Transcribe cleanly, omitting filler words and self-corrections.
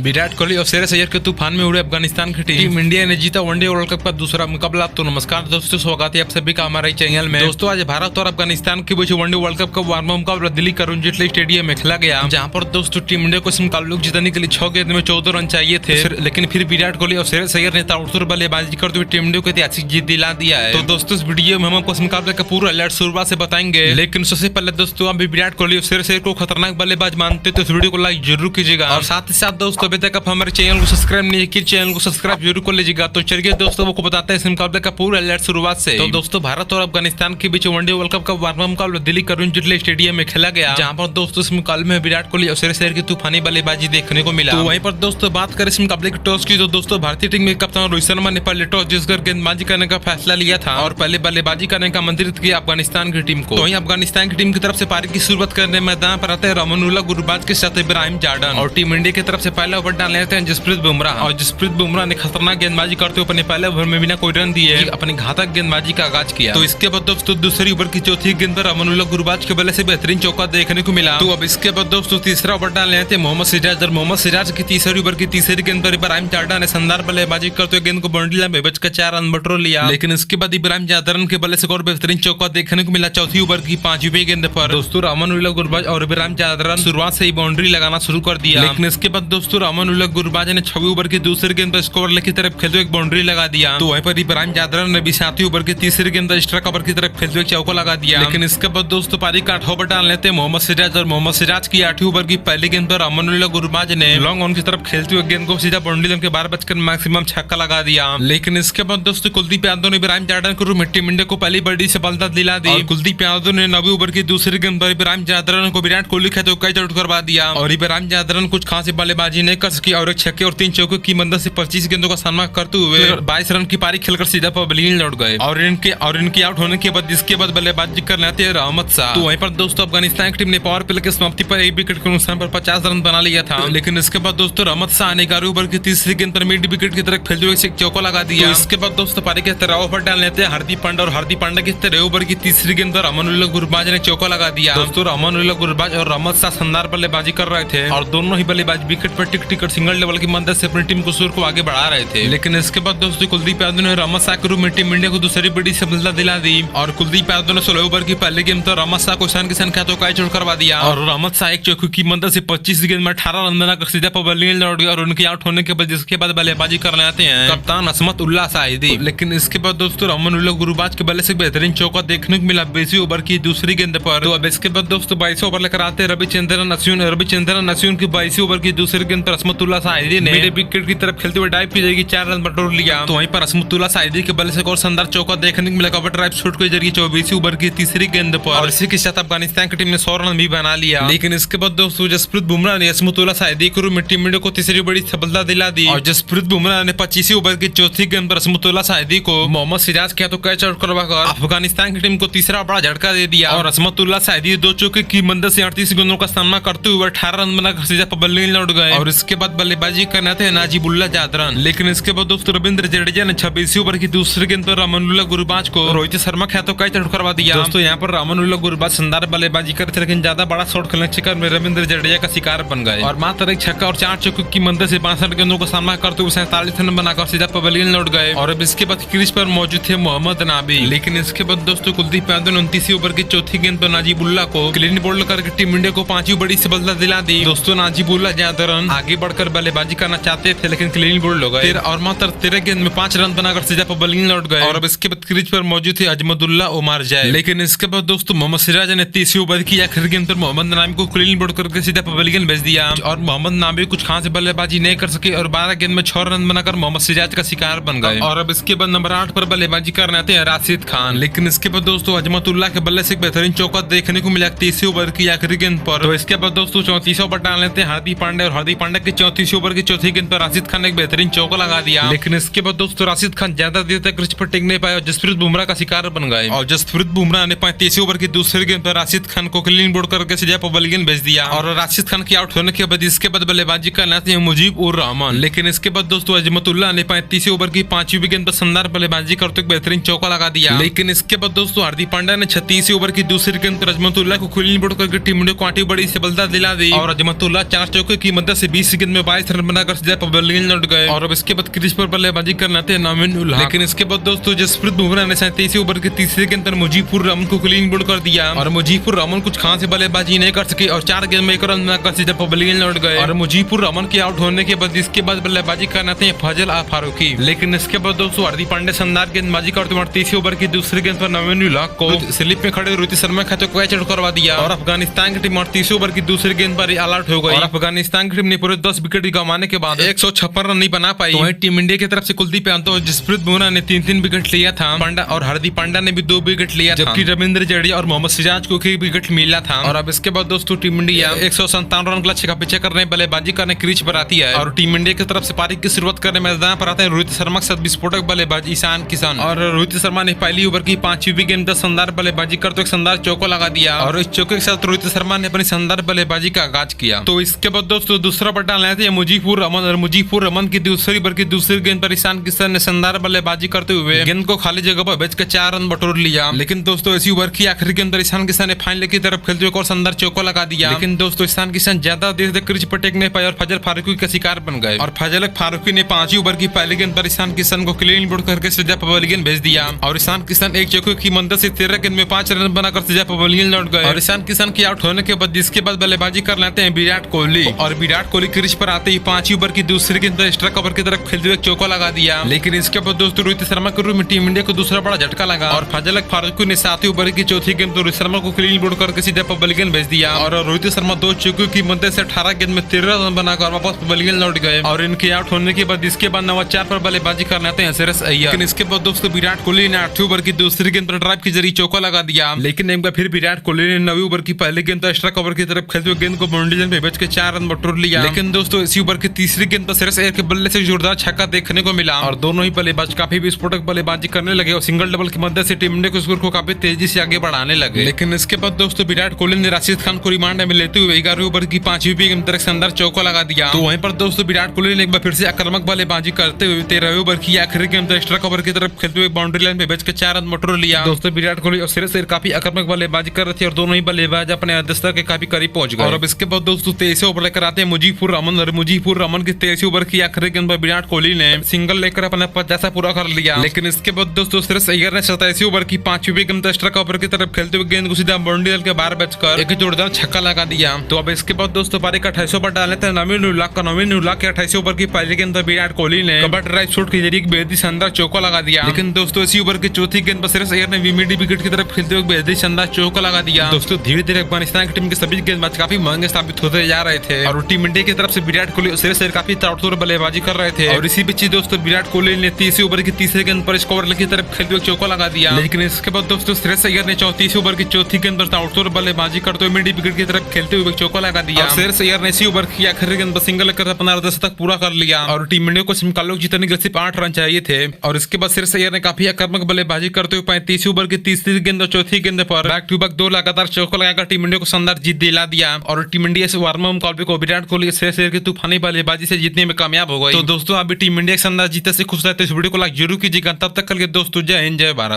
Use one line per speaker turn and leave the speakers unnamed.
विराट कोहली और श्रेयस अय्यर के तूफान में उड़े अफगानिस्तान की टीम इंडिया ने जीता वनडे वर्ल्ड कप का दूसरा मुकाबला। तो नमस्कार दोस्तों, स्वागत है आप सभी का हमारे चैनल में। दोस्तों आज भारत और अफगानिस्तान के बीच वनडे वर्ल्ड कप का 12वां मुकाबला दिल्ली के अरुण जेटली स्टेडियम में खेला गया, जहां पर दोस्तों टीम इंडिया को इस मुकाबले को जीतने के लिए 6 गेंद में 14 रन चाहिए थे, लेकिन फिर विराट कोहली और श्रेयस अय्यर ने ताबड़तोड़ बल्लेबाजी करते हुए टीम इंडिया को ऐतिहासिक जीत दिला दिया है। तो दोस्तों इस वीडियो में हम आपको इस मुकाबले का पूरा अलर्ट शुरुआत से बताएंगे, लेकिन सबसे पहले दोस्तों आप भी विराट कोहली और श्रेयस अय्यर को खतरनाक बल्लेबाज मानते तो इस वीडियो को लाइक जरूर कीजिएगा, और साथ ही साथ दोस्तों अभी तक आप हमारे चैनल को सब्सक्राइब नहीं किया, चैनल को सब्सक्राइब जरूर कर लीजिएगा। तो चलिए दोस्तों आपको बताते हैं इस मुकाबले का पूरा अलर्ट शुरुआत से। तो दोस्तों भारत और अफगानिस्तान के बीच वनडे वर्ल्ड कप का 12वां मुकाबला दिल्ली के अरुण जेटली स्टेडियम में खेला गया, जहां पर दोस्तों इस मुकाबले में विराट कोहली और श्रेयस अय्यर की तूफानी बल्लेबाजी देखने को मिला। तो वहीं पर दोस्तों बात करें इस मुकाबले की टॉस की, तो दोस्तों भारतीय टीम के कप्तान रोहित शर्मा ने पहले टॉस जीतकर गेंदबाजी करने का फैसला लिया था और पहले बल्लेबाजी करने का मंत्रित किया अफगानिस्तान की टीम को। तो वहीं अफगानिस्तान की टीम की तरफ से पारी की शुरुआत करने मैदान पर आते हैं रहमानुल्लाह गुरबाज के साथ इब्राहिम जार्डन, और टीम इंडिया की तरफ से पहला ओवर डालने आते हैं जसप्रीत बुमराह, और जसप्रीत बुमराह ने खतरनाक गेंदबाजी करते हुए अपने पहले ओवर में बिना कोई रन दिए अपनी घातक गेंदबाजी का आगाज किया। तो इसके बाद दोस्तों दूसरी ओवर की चौथी गेंद पर रहमानुल्लाह गुरबाज के बल्ले से बेहतरीन चौका देखने को मिला। तो अब इसके बाद दोस्तों तीसरा ओवर डालने आते मोहम्मद सिराज, और मोहम्मद सिराज की तीसरी ओवर की तीसरी गेंद पर इब्राहिम जार्डन ने शानदार बल्लेबाजी करते हुए गेंद को बाउंड्री लाइन में बचकर 4 रन बटोर लिया, लेकिन इसके बाद इब्राहिम जार्डन के बल्ले से और बेहतरीन चौका देखने को मिला। चौथी ओवर की 5वीं गेंद पर दोस्तों रहमानुल्लाह गुरबाज और इब्राहिम जार्डन शुरुआत से ही बाउंड्री लगाना शुरू कर दिया, लेकिन इसके बाद दोस्तों रहमानुल्लाह गुरबाज ने 6वीं ओवर की दूसरी गेंद पर स्कोर की तरफ खेलते हुए एक बाउंड्री लगा दिया। तो वहीं पर इब्राहिम जार्डन ने भी 7वीं ओवर की तीसरी गेंद पर स्ट्राइक कवर की तरफ खेलते हुए चौका लगा दिया, लेकिन इसके बाद दोस्तों पारी का 8वां ओवर डाल लेते मोहम्मद सिराज, और मोहम्मद सिराज की 8वीं ओवर की पहली गेंद पर रहमानुल्लाह गुरबाज ने लॉन्ग ऑन की तरफ खेलते हुए गेंद को सीधा बाउंड्री लाइन के 12 बजकर मैक्सिमम छक्का लगा दिया, लेकिन इसके बाद दोस्तों कुलदीप यादव ने इब्राहिम जार्डन को रूप में टीम इंडिया को पहली बड़ी सफलता दिला दी। कुलदीप यादव ने 9वीं ओवर की दूसरी गेंद पर इब्राहिम जार्डन को विराट कोहली के कैच आउट करवा दिया, और इब्राहिम जार्डन कुछ खास बल्लेबाजी नहीं कर सकी और एक छक्के और 3 चौके की मदद से 25 गेंदों का सामना करते हुए 22 रन की पारी खेलकर सीधा पवेलियन लौट गए, और इनके आउट होने के बाद इसके बाद बल्लेबाजी करने आते हैं रहमत शाह। तो वहीं पर दोस्तों अफगानिस्तान की टीम ने पावर प्ले की समाप्ति पर 1 विकेट के नुकसान पर 50 रन बना लिया था, लेकिन इसके बाद दोस्तों रहमत शाह ने 11वीं ओवर की तीसरी गेंद पर मिड विकेट की तरफ खेलते हुए एक चौका लगा दिया। तो इसके बाद दोस्तों पारी के 13वें ओवर डाल लेते हैं हार्दिक पांड्या, और हार्दिक पांड्या की 13वें ओवर की तीसरी गेंद पर रहमानुल्लाह गुरबाज ने चौका लगा दिया। दोस्तों रहमानुल्लाह गुरबाज और रहमत शाह शानदार बल्लेबाजी कर रहे थे, और दोनों ही बल्लेबाज विकेट पर टिक और सिंगल लेवल की मदद से अपनी टीम को स्कोर को आगे बढ़ा रहे थे, लेकिन इसके बाद दोस्तों कुलदीप यादव ने रहमत शाह के रूप में टीम इंडिया को दूसरी बड़ी सफलता दिला दी, और कुलदीप यादव ने 16 ओवर की पहली गेंद पर रहमत शाह को ईशान किशन तो कैच आउट करवा दिया, और रहमत शाह एक चौके की मदद से 25 गेंद में 18 रन बनाकर सीधा पवेलियन लौट गया, और उनके आउट होने के बाद जिसके बाद बल्लेबाजी करने आते हैं कप्तान असमत उल्लाह साहिदी, लेकिन इसके बाद दोस्तों रहमानुल्लाह गुरबाज के बल्ले से बेहतरीन चौका देखने को मिला 20वीं ओवर की दूसरी गेंद पर। तो अब इसके बाद दोस्तों 22 ओवर लेकर आते हैं रविचंद्रन अश्विन की 22वीं ओवर की दूसरी गेंद पर असमत उल्लाह साहिदी ने मिड विकेट की तरफ खेलते हुए डाइव की जाएगी 4 रन बटोर लिया। तो वहीं पर असमत उल्लाह साहिदी के बल्ले से और शानदार चौका देखने को मिला कवर ड्राइव शॉट के जरिए 24वीं ओवर की तीसरी गेंद पर, और इसी के साथ अफगानिस्तान की टीम ने 100 रन भी बना लिया, लेकिन इसके बाद दोस्तों जसप्रीत बुमराह ने असमत उल्लाह साहिदी के रूप में टीम इंडिया को तीसरी बड़ी सफलता दिला दी, और जसप्रीत बुमराह ने 25वीं ओवर की चौथी गेंद पर असमत उल्लाह साहिदी को मोहम्मद सिराज के हाथों कैच आउट करवाकर अफगानिस्तान की टीम को तीसरा बड़ा झटका दे दिया, और असमत उल्लाह साहिदी 2 चौके की मदद से 38 गेंदों का सामना करते हुए 18 रन बनाकर सीधा पवेलियन लौट गए, और इसके बाद बल्लेबाजी करने आते हैं नाजिबुल्लाह जार्डन, लेकिन इसके बाद दोस्तों रविंद्र जडेजा ने 26वीं ओवर की दूसरी गेंद पर रहमानुल्लाह गुरबाज को रोहित शर्मा के हाथों कैच आउट करवा दिया। दोस्तों यहाँ पर रहमानुल्लाह गुरबाज शानदार बल्लेबाजी करते थे, लेकिन ज्यादा बड़ा शॉट खेलने के चक्कर में रविंद्र जडेजा का शिकार बन गए, और मात्र एक छक्का और 4 चौके की मदद से 62 गेंदों का सामना करते हुए 47 रन बनाकर सीधा पवेलियन लौट गए, और अब इसके बाद क्रीज पर मौजूद थे मोहम्मद नाबी, लेकिन इसके बाद दोस्तों कुलदीप यादव ने 29वीं ओवर की चौथी गेंद पर नाजिबुल्लाह को क्लीन बोल्ड करके टीम इंडिया को 5वीं बड़ी सफलता दिला दी। दोस्तों नाजिबुल्लाह जार्डन आगे बढ़कर बल्लेबाजी करना चाहते थे, लेकिन क्लीन बोल्ड हो गए, और मात्र 13 गेंद में 5 रन बनाकर सीधा पवेलियन लौट गए, और अब इसके बाद क्रीज पर मौजूद थे अजमतुल्लाह उमर जय, लेकिन इसके बाद दोस्तों मोहम्मद सिराज ने 30वीं ओवर की आखिरी गेंद पर मोहम्मद नाबी को क्लीन बोल्ड करके सीधा पवेलियन भेज दिया, और मोहम्मद नाबी कुछ खास बल्लेबाजी नहीं कर सके और 12 गेंद में 6 रन बनाकर मोहम्मद सिराज का शिकार बन गए, और अब इसके बाद नंबर 8 पर बल्लेबाजी करने आते हैं राशिद खान, लेकिन इसके बाद दोस्तों अजमतुल्लाह के बल्ले से एक बेहतरीन चौका देखने को मिला 30वीं ओवर की आखिरी गेंद पर। तो इसके बाद दोस्तों 34वां ओवर डाल लेते हैं हार्दिक पांड्या, और हार्दिक पांड्या की 34वीं ओवर की चौथी गेंद पर राशिद खान ने एक बेहतरीन चौका लगा दिया, लेकिन इसके बाद दोस्तों राशिद खान ज्यादा देर तक क्रीज पर टिक नहीं पाए और जसप्रीत बुमराह का शिकार बन गए, और जसप्रीत बुमराह ने 35वीं ओवर की दूसरी गेंद पर राशिद खान को क्लीन बोल्ड करके सीधा पवेलियन भेज दिया, और राशिद खान के आउट होने के बाद इसके बाद बल्लेबाजी करने आते हैं मुजीब उर रहमान, लेकिन इसके बाद दोस्तों अजमतुल्लाह ने 35वीं ओवर की 5वीं गेंद पर शानदार बल्लेबाजी करते हुए बेहतरीन चौका लगा दिया, लेकिन इसके बाद दोस्तों हार्दिक पांड्या ने 36वीं ओवर की दूसरी गेंद पर अजमतुल्लाह को क्लीन बोल्ड करके टीम इंडिया को 8वीं बड़ी सफलता दिला दी, और अजमतुल्लाह 4 चौके की मदद से 20 21 गेंद में 22 रन बनाकर सीधे पवेलियन लौट गए और अब इसके बाद क्रीज पर बल्लेबाजी करना थे नवीन उल हक। लेकिन इसके बाद दोस्तों जसप्रीत बुमराह ने 37 ओवर के तीसरे गेंद पर मुजीबुर रहमान को क्लीन बोल्ड कर दिया और मुजीबुर रहमान कुछ खास बल्लेबाजी नहीं कर सके और 4 गेंद में 1 रन बनाकर सीधे पवेलियन लौट गए और मुजीबुर रहमान के आउट होने के बाद इसके बाद बल्लेबाजी करना थे फजल फारूकी। लेकिन इसके बाद दोस्तों हार्दिक पांड्या शानदार गेंदबाजी करते हुए 38 ओवर की दूसरे गेंद पर नवीन उल हक को स्लिप में खड़े रोहित शर्मा खाते को कैच आउट करवा दिया और अफगानिस्तान की टीम 38 ओवर की दूसरे गेंद पर ऑल आउट हो गई और अफगानिस्तान की टीम ने पूरे 10 विकेट गंवाने के बाद 156 रन नहीं बना पाई। वहीं टीम इंडिया की तरफ से कुलदीप यादव और जसप्रीत बुमराह ने 3-3 विकेट लिया था पांड्या और हार्दिक पांड्या ने भी 2 विकेट लिया था जबकि रविंद्र जडेजा और मोहम्मद सिराज को 1 विकेट मिला था। और अब इसके बाद दोस्तों टीम इंडिया 157 रन का लक्ष्य का पीछे करने बल्लेबाजी करने क्रीज पर आती है और टीम इंडिया की तरफ से पारी की शुरुआत करने मैदान पर आते हैं रोहित शर्मा के साथ विस्फोटक बल्लेबाज ईशान किशन और रोहित शर्मा ने पहली ओवर की 5वीं गेंद 10 शानदार बल्लेबाजी करते हुए शानदार चौका लगा दिया और इस चौके के साथ रोहित शर्मा ने अपनी शानदार बल्लेबाजी का आगाज किया। तो इसके बाद दोस्तों दूसरा बल्ला लाए थे मुजीबुर रहमान और मुजीबुर रहमान की दूसरी ओवर की दूसरी गेंद पर ईशान किशन ने शानदार बल्लेबाजी करते हुए गेंद को खाली जगह पर भेज कर 4 रन बटोर लिया। लेकिन दोस्तों इसी ओवर की आखिरी गेंद पर ईशान किशन ने फाइनल की तरफ खेलते हुए और शानदार चौका लगा दिया। लेकिन दोस्तों ईशान किशन ज्यादा देर तक क्रीज पर टेक नहीं पाए और फजल फारूकी का शिकार बन गए और फजल फारूकी ने 5वीं ओवर की पहली गेंद पर ईशान किशन को क्लीन बोल्ड करके सीधा पवेलियन भेज दिया और ईशान किशन एक चौके की मदद से 13 गेंद में 5 रन बनाकर सीधा पवेलियन लौट गए और ईशान किशन के आउट होने के बाद इसके बाद बल्लेबाजी कर लेते हैं विराट कोहली और विराट कोहली क्रीज पर आते ही 5वीं ओवर की दूसरी गेंद पर एक्स्ट्रा कवर की तरफ खेलते हुए चौका लगा दिया। लेकिन इसके बाद दोस्तों रोहित शर्मा के रूप में टीम इंडिया को दूसरा बड़ा झटका लगा और फजल फारूकी ने 7वीं ओवर की चौथी गेंद पर रोहित शर्मा को क्लीन बोल्ड करके सीधे पवेलियन भेज दिया और रोहित शर्मा 2 चौकों की मदद से 18 गेंद में 13 रन बनाकर वापस पवेलियन लौट गए और इनके आउट होने के बाद इसके बाद नंबर 4 पर बल्लेबाजी करने आते हैं श्रेयस अय्यर। लेकिन इसके बाद दोस्तों विराट कोहली ने 8वीं ओवर की दूसरी गेंद पर ड्राइव के जरिए चौका लगा दिया। लेकिन एक बार फिर विराट कोहली ने 9वीं ओवर की पहली गेंद पर एक्स्ट्रा कवर की तरफ खेलते हुए गेंद को बाउंड्री पे भेज के 4 रन बटोर लिया। लेकिन दोस्तों इसी ओवर की तीसरी गेंद पर श्रेयस अय्यर के बल्ले से जोरदार छक्का देखने को मिला और दोनों ही बल्लेबाज काफी विस्फोटक बल्लेबाजी करने लगे और सिंगल डबल की मदद से टीम इंडिया के स्कोर को काफी तेजी से आगे बढ़ाने लगे। लेकिन इसके बाद दोस्तों विराट कोहली ने राशिद खान को रिमांड में लेते हुए 11वीं ओवर की 5वीं गेंद पर शानदार चौका लगा दिया। तो वहीं पर दोस्तों विराट कोहली ने एक बार फिर से आक्रामक बल्लेबाजी करते हुए 13वीं ओवर की आखिरी गेंद पर एक्स्ट्रा कवर की तरफ खेलते हुए बाउंड्री लाइन पे भेज कर 4 रन बटोर लिया। दोस्तों विराट कोहली और श्रेयस अय्यर काफी आक्रामक बल्लेबाजी कर रहे थे और दोनों ही बल्लेबाज अपने अर्धशतक के काफी करीब पहुंच गए। और अब इसके बाद दोस्तों 23वें ओवर लेकर आते हैं मुजीबुर रहमान और मुजीबुर रहमान की 23वीं ओवर की आखिरी गेंद पर विराट कोहली ने सिंगल लेकर अपना 50 पूरा कर लिया। लेकिन इसके बाद दोस्तों श्रेयस अय्यर ने 27वीं ओवर की 5वीं गेंद पर एक्स्ट्रा कवर की तरफ खेलते हुए गेंद को सीधा बाउंड्री लाइन के बाहर बचकर एक जोरदार छक्का लगा दिया। तो अब इसके बाद दोस्तों पारी का 28वां ओवर डाले थे नवीन उल हक का। नवीन उल हक के 28वें ओवर की पहली गेंद पर विराट कोहली ने कवर ड्राइव शॉट के जरिए बेहद शानदार चौका लगा दिया। लेकिन दोस्तों इसी ओवर की चौथी गेंद पर श्रेयस अय्यर ने मिड विकेट की तरफ खेलते हुए बेहद शानदार चौका लगा दिया। दोस्तों धीरे धीरे अफगानिस्तान की टीम के सभी गेंदबाज काफी महंगे साबित होते जा रहे थे और टीम इंडिया की तरफ से विराट कोहली और श्रेयस अय्यर काफी ताबड़तोड़ बल्लेबाजी कर रहे थे और इसी बीच दोस्तों विराट कोहली ने 30वीं ओवर की तीसरी गेंद पर स्कोर की तरफ खेलते हुए चौका लगा दिया। लेकिन इसके बाद दोस्तों श्रेयस अय्यर ने 34वीं ओवर की चौथी गेंद पर ताबड़तोड़ बल्लेबाजी करते हुए मिड विकेट की तरफ खेलते हुए चौका लगा दिया। श्रेयस अय्यर ने इसी ओवर की आखिरी गेंद पर सिंगल लेकर अपना अर्धशतक पूरा कर लिया और टीम इंडिया को मुकाबले जीतने के लिए सिर्फ 8 रन चाहिए थे। और इसके बाद श्रेयस अय्यर ने काफी आक्रामक बल्लेबाजी करते हुए 35वीं ओवर की तीसरी गेंद और चौथी गेंद पर बैक टू बैक 2 लगातार चौका लगाकर टीम इंडिया को शानदार जीत दिला दिया और टीम इंडिया से वार्म अप मुकाबले को विराट कोहली श्रेयस अय्यर की तूफानी बल्लेबाजी से जीतने में कामयाब हो गई। तो दोस्तों अभी टीम इंडिया शानदार जीतने से खुश रहते इस वीडियो को लाइक जरूर कीजिएगा। तब तक के लिए दोस्तों जय हिंद जय भारत।